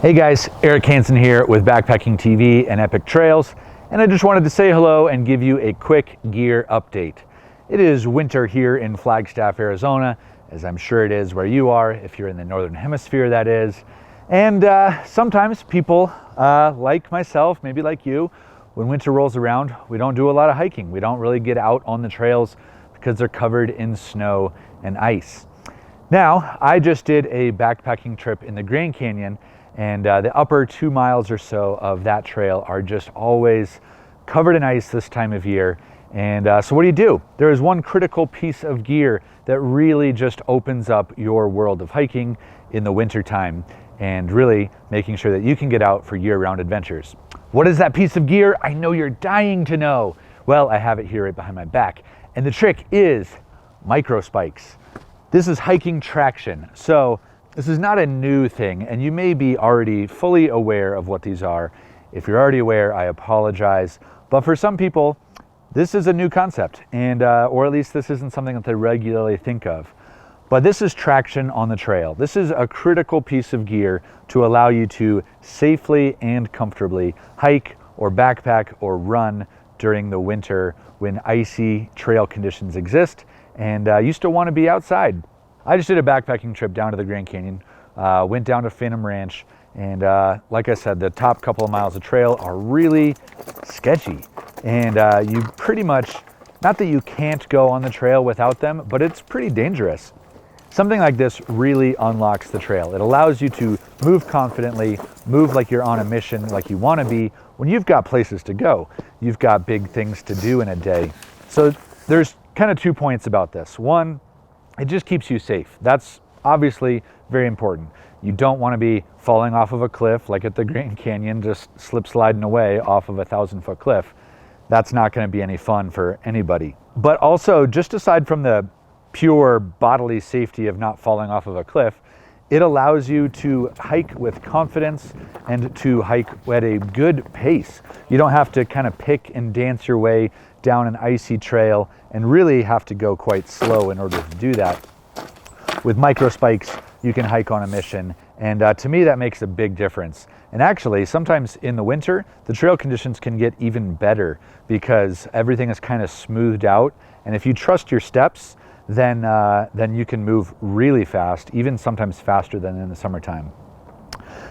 Hey guys, Eric Hansen here with Backpacking TV and Epic Trails, and I just wanted to say hello and give you a quick gear update. It is winter here in Flagstaff, Arizona, as I'm sure it is where you are, if you're in the Northern Hemisphere that is. And sometimes people like myself, maybe like you, when winter rolls around, we don't do a lot of hiking. We don't really get out on the trails because they're covered in snow and ice. Now, I just did a backpacking trip in the Grand Canyon, and the upper 2 miles or so of that trail are just always covered in ice this time of year. And so what do? There is one critical piece of gear that really just opens up your world of hiking in the winter time and really making sure that you can get out for year-round adventures. What is that piece of gear? I know you're dying to know. Well, I have it here right behind my back. And the trick is micro spikes. This is hiking traction. So this is not a new thing, and you may be already fully aware of what these are. If you're already aware, I apologize. But for some people, this is a new concept, and or at least this isn't something that they regularly think of. But this is traction on the trail. This is a critical piece of gear to allow you to safely and comfortably hike or backpack or run during the winter when icy trail conditions exist and you still want to be outside. I just did a backpacking trip down to the Grand Canyon, went down to Phantom Ranch, and like I said, the top couple of miles of trail are really sketchy. And you pretty much, not that you can't go on the trail without them, but it's pretty dangerous. Something like this really unlocks the trail. It allows you to move confidently, move like you're on a mission, like you want to be, when you've got places to go. You've got big things to do in a day. So there's kind of 2 points about this. One, it just keeps you safe. That's obviously very important. You don't want to be falling off of a cliff like at the Grand Canyon, just slip sliding away off of a 1,000-foot cliff. That's not going to be any fun for anybody. But also, just aside from the pure bodily safety of not falling off of a cliff, it allows you to hike with confidence and to hike at a good pace. You don't have to kind of pick and dance your way down an icy trail and really have to go quite slow in order to do that. With micro spikes, you can hike on a mission, and to me that makes a big difference. And actually, sometimes in the winter, the trail conditions can get even better because everything is kind of smoothed out, and if you trust your steps, then you can move really fast, even sometimes faster than in the summertime.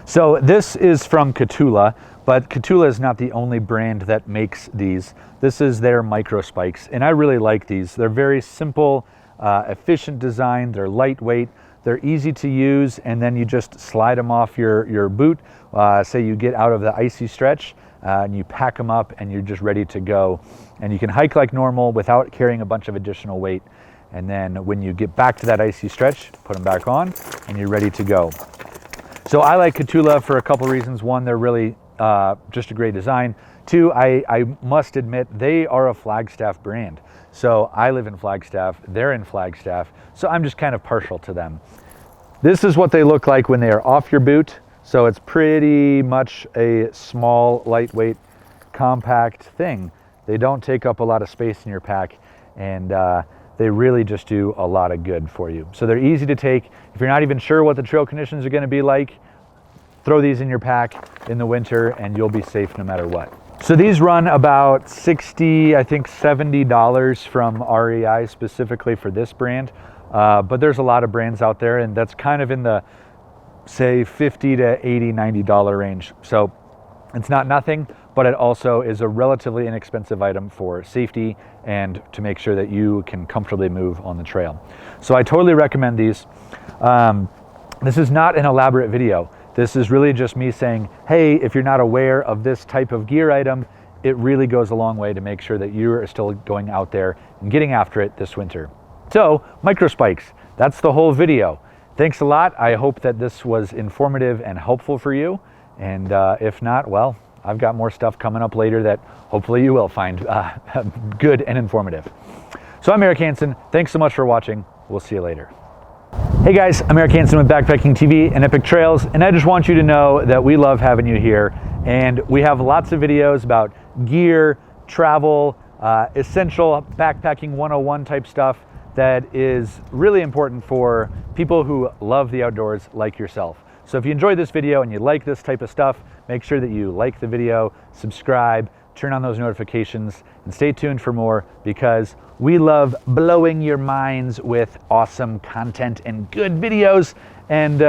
So this is from Cotulla, but Cotulla is not the only brand that makes these. This is their micro spikes, and I really like these. They're very simple, efficient design, they're lightweight, they're easy to use, and then you just slide them off your boot. Say you get out of the icy stretch, and you pack them up and you're just ready to go. And you can hike like normal without carrying a bunch of additional weight. And then when you get back to that icy stretch, put them back on and you're ready to go. So I like Cotulla for a couple reasons. One, they're really just a great design. Two, I must admit, they are a Flagstaff brand. So I live in Flagstaff, they're in Flagstaff, so I'm just kind of partial to them. This is what they look like when they are off your boot. So it's pretty much a small, lightweight, compact thing. They don't take up a lot of space in your pack, and they really just do a lot of good for you. So they're easy to take. If you're not even sure what the trail conditions are going to be like, throw these in your pack in the winter and you'll be safe no matter what. So these run about $60, I think $70 from REI specifically for this brand. But there's a lot of brands out there, and that's kind of in the, say, $50 to $80, $90 range. So it's not nothing, but it also is a relatively inexpensive item for safety and to make sure that you can comfortably move on the trail. So I totally recommend these. This is not an elaborate video. This is really just me saying, hey, if you're not aware of this type of gear item, it really goes a long way to make sure that you are still going out there and getting after it this winter. So, micro spikes, that's the whole video. Thanks a lot. I hope that this was informative and helpful for you. And if not, well, I've got more stuff coming up later that hopefully you will find good and informative. So I'm Eric Hansen. Thanks so much for watching. We'll see you later. Hey guys, I'm Eric Hansen with Backpacking TV and Epic Trails, and I just want you to know that we love having you here, and we have lots of videos about gear, travel, essential backpacking 101 type stuff that is really important for people who love the outdoors like yourself. So if you enjoyed this video and you like this type of stuff, make sure that you like the video, subscribe, turn on those notifications, and stay tuned for more, because we love blowing your minds with awesome content and good videos. And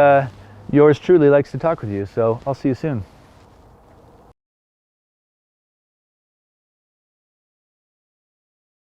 yours truly likes to talk with you. So I'll see you soon.